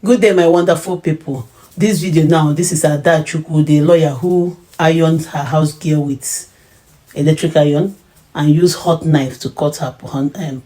Good day, my wonderful people. This video now, this is Adachukwu, the lawyer who ironed her house girl with electric iron and used hot knife to cut her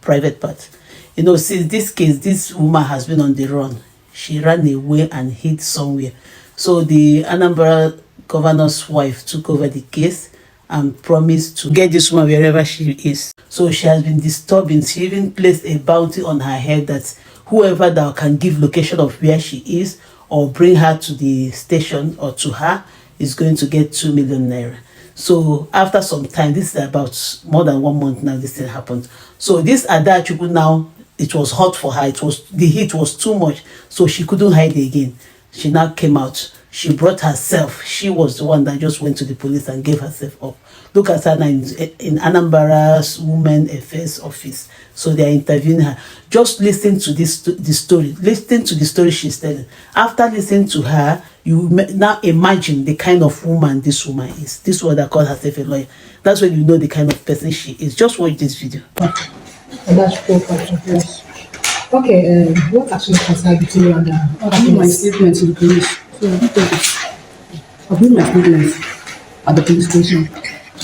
private part. You know, since this case, this woman has been on the run. She ran away and hid somewhere. So the Anambra governor's wife took over the case and promised to get this woman wherever she is. So she has been disturbing. She even placed a bounty on her head that whoever that can give location of where she is or bring her to the station or to her is going to get 2 million naira. So after some time, this is about more than 1 month now, this thing happened. So this Adachukwu now, it was hot for her. The heat was too much, so she couldn't hide again. She now came out. She brought herself. She was the one that just went to the police and gave herself up. Look at her now in Anambara's Women Affairs Office. So they are interviewing her. Just listen to the story. Listen to the story she's telling. After listening to her, you now imagine the kind of woman this woman is. This one that calls herself a lawyer. That's when you know the kind of person she is. Just watch this video. Okay, what actually concerns between you and her? I've given my statement to the police. So I've given my statement at the police station.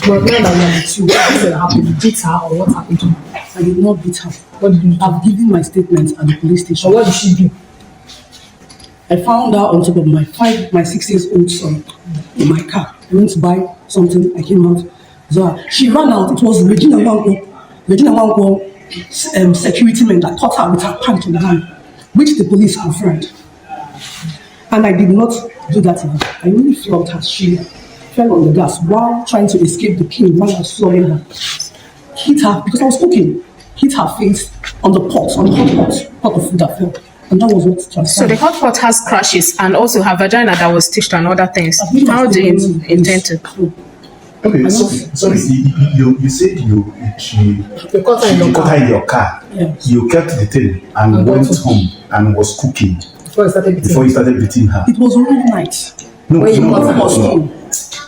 But now that you're with you, what happened? You beat her or what happened to her? I did not beat her. What did you do? I've given my statement at the police station. Or what did she do? I found her on top of my 6 years old son in my car. I went to buy something. I came out. So she ran out. It was Regina Wanko, security men that caught her with her pant on the hand, which the police confirmed. And I did not do that to her. I only flogged her. She fell on the gas while trying to escape the king while I was flogging her. Hit her, because I was cooking, hit her face on the pot, on the hot pot of food that fell. And that was what transpired. So the hot pot has crashes and also her vagina that was stitched and other things. How do you intend to? Okay, sorry, you said you caught her in your car. Yes. You kept the thing and went home and was cooking before you started beating her. It was already night. No, Tomorrow was school.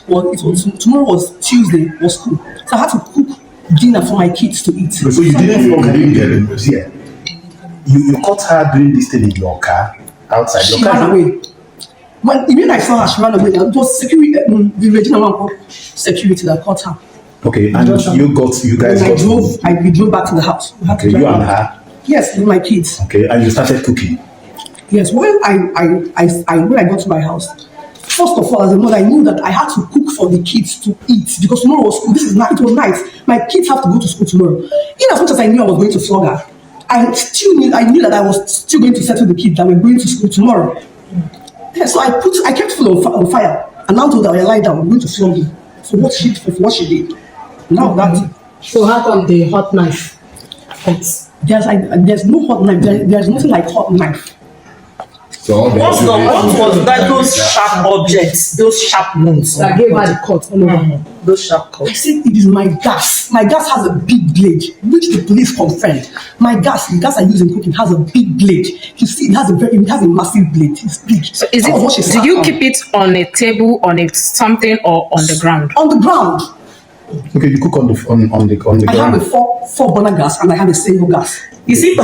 Well, tomorrow was Tuesday, was school. So I had to cook dinner for my kids to eat. So you didn't flog her in the here. You caught her doing this thing in your car outside. She ran away. When I saw her, she ran away. It was security, the Regina Wanko security that caught her. Okay, and you guys got. We drove back to the house. Okay, you and her. Yes, with my kids. Okay, and you started cooking. Yes, when I got to my house, first of all, as a mother, I knew that I had to cook for the kids to eat because tomorrow was school. It was night. My kids have to go to school tomorrow. In as much as I knew I was going to flog her, I knew that I was still going to settle the kids that were going to school tomorrow. Yeah, so I kept food on fire and now told her I lie down, I'm going to flog you. So what she did. Now that. So how come the hot knife? There's no hot knife. There's nothing like hot knife. So what was that? Those sharp objects, those sharp wounds that gave her the cut all over. Those sharp cuts. I said it is my gas. My gas has a big blade, which the police confirmed. The gas I use in cooking has a big blade. You see, it has a massive blade. It's big. So is it? Do you keep it on a table, on something, or on the ground? On the ground. Okay, you cook on the ground. I have a four burner gas and I have a single gas. Was it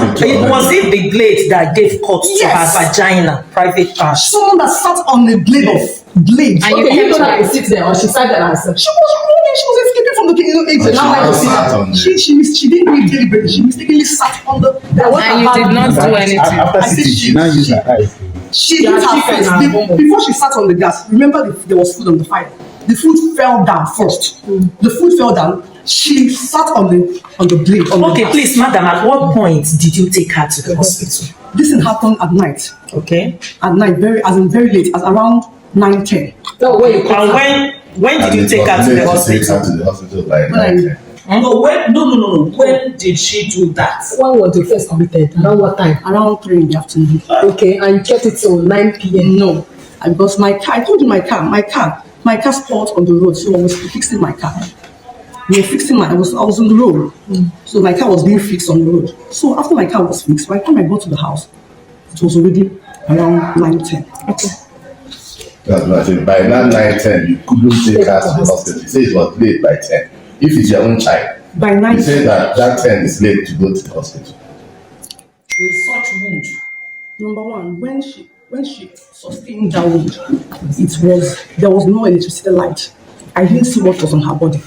the blade that gave cut to her vagina, private part? Someone that sat on the blade. And you don't have to sit there or she sat there herself. She was running. She was escaping from the king. She didn't do it deliberately. She mistakenly sat on the. And you did not do anything. After sitting, she now used her eyes. She hit her face before she sat on the gas. Remember, there was food on the fire. The food fell down first. The food fell down. She sat on the blade. Okay, please, madam. At what point did you take her to the hospital? This thing happened at night. Okay. At night, very late, as around 9:10. No, when did you take her to the hospital? Take her to the hospital like No. When did she do that? When was the first committed? Around what time? Around 3 in the afternoon. Okay, and you kept it till 9 p.m. No, because my car. I told you my car spoiled on the road, so I was fixing my car. I was on the road, so my car was being fixed on the road. So after my car was fixed, by the time I got to the house, it was already around 9:10. Okay. That's what I think. By that 9:10, you couldn't take her to the hospital. You say it was late by 10. If it's your own child, by 9, you say that 10 is late to go to the hospital. With such wound, Number one, when she sustained that wound, there was no electricity light. I didn't see what was on her body.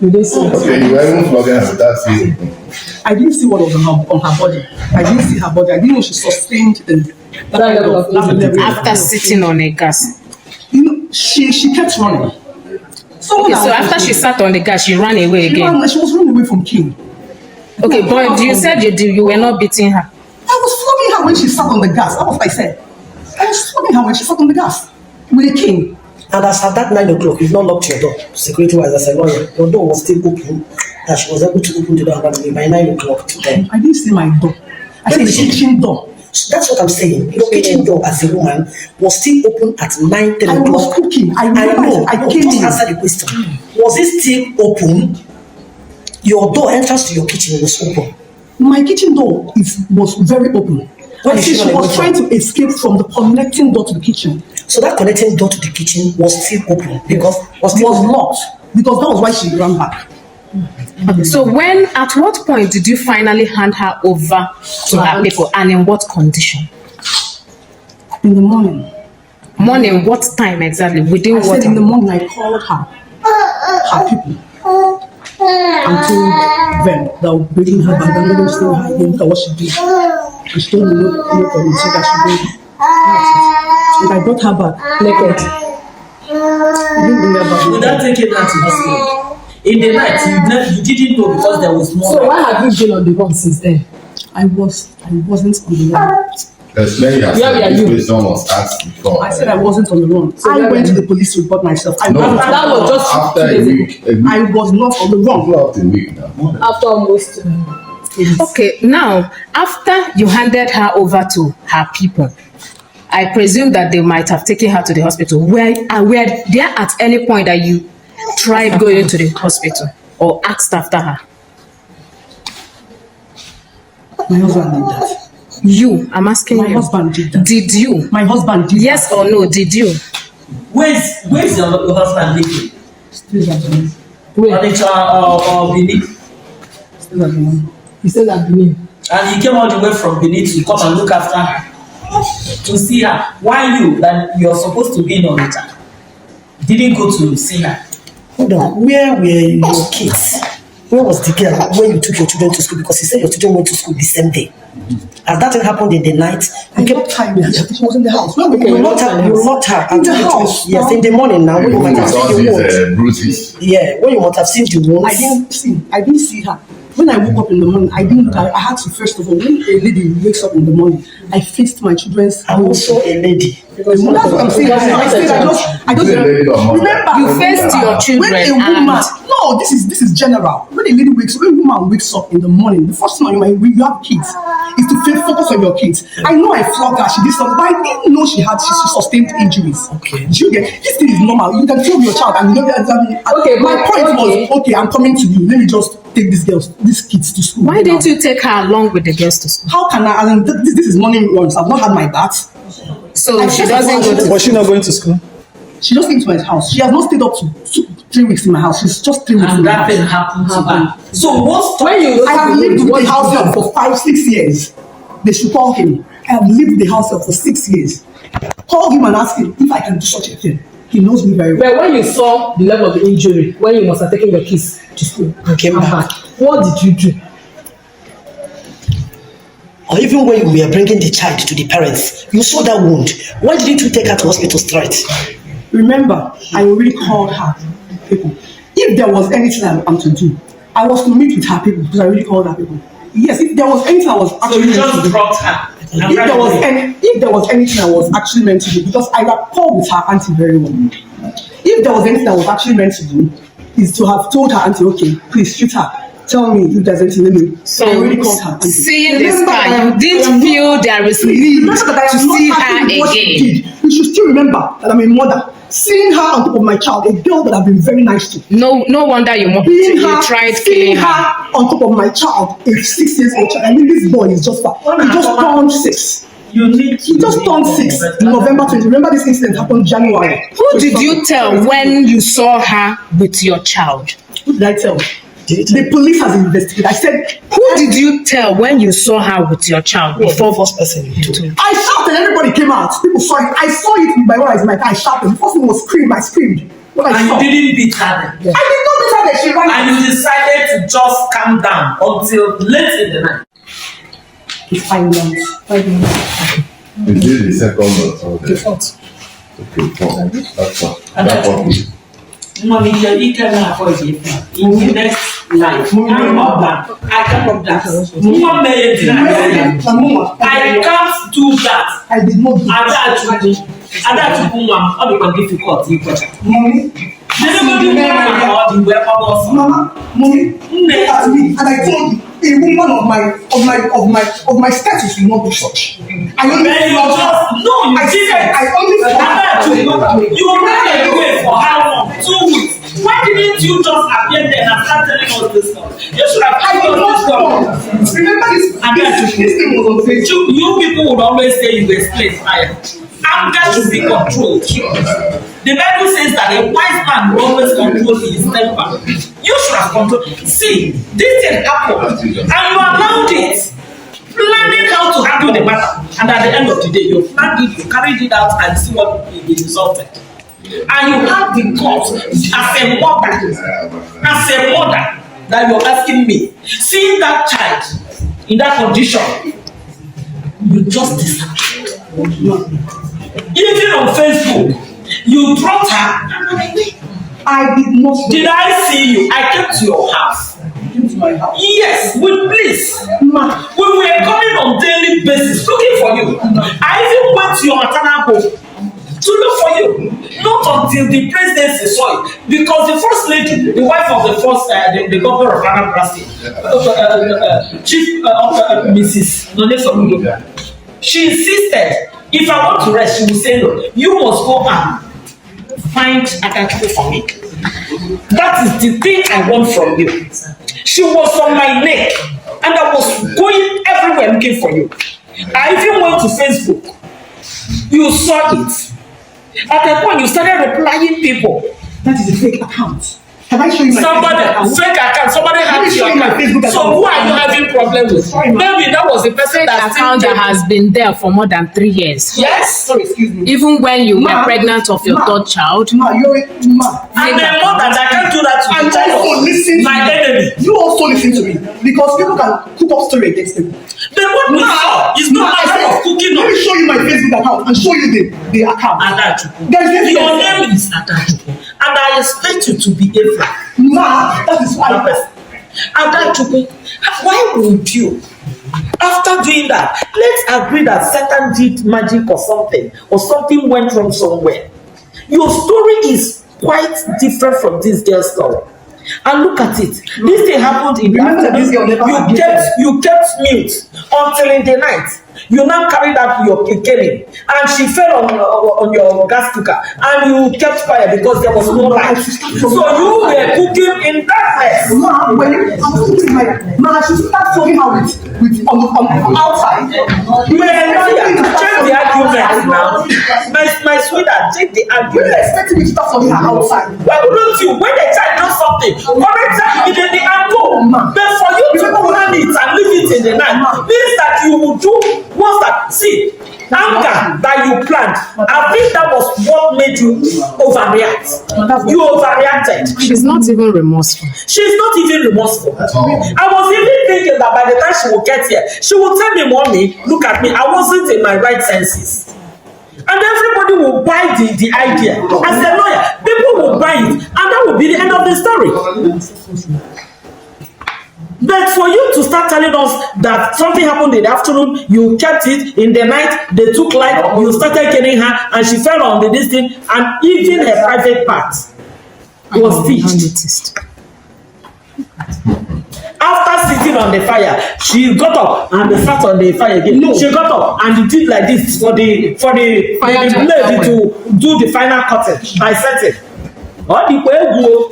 You didn't see it. Okay, you were even flogging her with that season. I didn't see what was on her body. I didn't see her body. I didn't know she sustained that level of After sitting on a gas. You know, she kept running. So after she sat on the gas, she ran away again. She was running away from King. Okay, but you said you were not beating her. I was flogging her when she sat on the gas. That's what I said. I was flogging her when she sat on the gas with a King. And as at that 9 o'clock, you've not locked your door. Security-wise, as a lawyer, your door was still open. That she was able to open the door and run away by 9 o'clock to 10. I didn't see my door. I said the kitchen door. So that's what I'm saying. Your kitchen door as a woman was still open at 9, 10 I o'clock. was cooking. I know. I came just in. answer the question. Was it still open? Your door entrance to your kitchen was open. My kitchen door was very open. When I said she was trying to escape from the connecting door to the kitchen. So that connecting door to the kitchen was still open because was locked. Because that was why she ran back. Okay. So at what point did you finally hand her over to her people, and in what condition? In the morning. Morning, what time exactly? Within what said time? In the morning I called her people. And told them that I would bring her back and let them stay her again for what she did. And she told me no problem, said that she did. And I brought her back naked. I didn't bring her back. Without taking her to hospital. In the night, you didn't know because there was more. So why have you been on the run since then? I wasn't on the run. Explain yourself. This question was asked before. I said I wasn't on the run. So I went to the police to report myself. That was just after a week. I was not on the run. After a week now. After almost. Okay, now after you handed her over to her people, I presume that they might have taken her to the hospital. Were there at any point that you tried going to the hospital or asked after her? My husband did that. I'm asking you. My husband did that. Did you? My husband did yes that. Or no, did you? Where's your husband living? Still at Benin. Or Benin? Still at Benin. He said at Benin. And he came all the way from Benin to come and look after her, to see her. Why you're supposed to be in Onitsha, didn't go to see her? Hold on, where were your kids? Where was the girl when you took your children to school? Because you said your children went to school the same day. As that thing happened in the night, I kept time. She was in the house. You locked her in the house. Yes, in the morning now. When you might have seen the wound. Bruises. Yeah, when you might have seen the wounds. I didn't see her. When I woke up in the morning, I had to, first of all, when a lady wakes up in the morning, I faced my children's. I'm also a lady. That's what I'm saying. I just remember. You faced your children. When a woman, no, this is general. When a woman wakes up in the morning, the first thing on your mind, when you have kids, is to focus on your kids. I know I flogged her, she did something, but I didn't know she sustained injuries. Okay. This thing is normal. You can flog your child and you know that. Okay, my point was, okay, I'm coming to you. Let me just take these kids to school. Why didn't you take her along with the girls to school? How can I? This is morning runs. I've not had my bath. So she doesn't go to. Was she not going to school? She just came to my house. She has not stayed up to 3 weeks in my house. She's just 3 weeks in And my that house. thing happened to her. So I have lived with the house help for 5-6 years. They should call him. I have lived with the house help for 6 years. Call him and ask him if I can do such a thing. He knows me very well. But when you saw the level of the injury, when you must have taken your kids to school and came back, what did you do? Or even when you were bringing the child to the parents, you saw that wound. Why didn't you take her to hospital straight? Remember, I already called her people. If there was anything I'm to do, I was to meet with her people because I already called her people. Yes, if there was anything I was actually you just dropped her. If there was anything I was actually meant to do, because I rapport with her auntie very well. If there was anything I was actually meant to do, is to have told her auntie, okay, please shoot her. Tell me if there's anything. Let me. So I already called her auntie. Seeing this guy, you didn't feel there is need to see her again. You should still remember that I'm a mother. Seeing her on top of my child, a girl that I've been very nice to. No wonder you tried killing her. On top of my child, a 6 years old child. I mean, this boy is just he just turned 6. He just turned 6 in November 20. Remember, this incident happened January. Who did you tell when you saw her with your child? Who did I tell? The police has investigated. I said, Who did you tell when you saw her with your child before? First person you told. I shouted, everybody came out. People saw it. I saw it with my own eyes in my car. I shouted. The first one was screamed. I screamed. When I saw. And you didn't beat her then? I did not beat her that she ran. And you decided to just calm down until late in the night. It's 5 months. 5 months. Is this the second one? The fourth. Okay, four. That's one. That's one. Mommy, you can avoid it in the next life. I'm not that. I cannot that. Mama made it. I can't do that. I did not do that. Adachukwu, mama, all because difficult. Mommy. Mama, mommy, look at me, and I told you, a woman of my status will not do such. I only You were running away for how long? 2 weeks. Why didn't you just appear there and start telling us this stuff? You should have told us this stuff. Remember this thing was on Facebook. You people would always say you explain fire. Anger should be controlled. The Bible says that a wise man will always control his temper. You should have controlled. See, this thing happened and you allowed it. Planning how to handle the matter, and at the end of the day, you planned it, you carried it out, and see what it resulted. And you have the guts as a mother, that you're asking me, seeing that child in that condition, you just disappeared. Even on Facebook, you dropped her. I did not. Did I see you? I came to your house. To my house. Yes, with police. Ma. We were coming on daily basis looking for you. I even went to your maternal home to look for you. Not until the presidency saw it. Because the first lady, the wife of the first, the governor of Anambra State, Chief Mrs. None, she insisted, if I want to rest, she will say no. You must go and find Adachukwu for me. That is the thing I want from you. She was on my neck and I was going everywhere looking for you. I even went to Facebook. You saw it. At the point you started replying people. That is a fake account. Have I shown you my fake account? Somebody had your account. So who are you having problem with? Maybe that was the person that account that has been there for more than 3 years. Yes. Sorry, excuse me. Even when you were pregnant of your third child. Ma, you're ma. And the mother that can't do that to and also listen to my enemy. You also listen to me because people can cook up story against them. Then what we saw is not a matter of cooking up. Let me show you my Facebook account and show you the account. Adachukwu. Your name is Adachukwu, and I expect you to behave like. Ma, that is why. Adachukwu, why would you? After doing that, let's agree that Satan did magic or something went wrong somewhere. Your story is quite different from this girl's story. And look at it. This thing happened in the afternoon. You kept mute until in the night. You now carried out your killing, and she fell on your gas cooker, and you kept quiet because there was no light. So you were cooking in darkness. Ma, when I was cooking she started talking out with on outside. Check the argument now. My sweetheart, check the argument. You expecting me to start talking her outside? Why wouldn't you? When the child does something, correct her immediately and go. But for you to plan it and leave it in the night means that you will do what's that? See, anger that you planned. I think that was what made you overreact. You overreacted. She's not even remorseful. She's not even remorseful. I was even thinking that by the time she will get here, she will tell me, Mommy, look at me, I wasn't in my right senses. And everybody will buy the idea. As a lawyer, people will buy it, and that will be the end of the story. But for you to start telling us that something happened in the afternoon, you kept it in the night, they took light, you started killing her, and she fell on this thing, and even her private part was stitched. After sitting on the fire, she got up and they sat on the fire again. No. She got up and did like this for the lady to do the final cutting by setting. All the way go.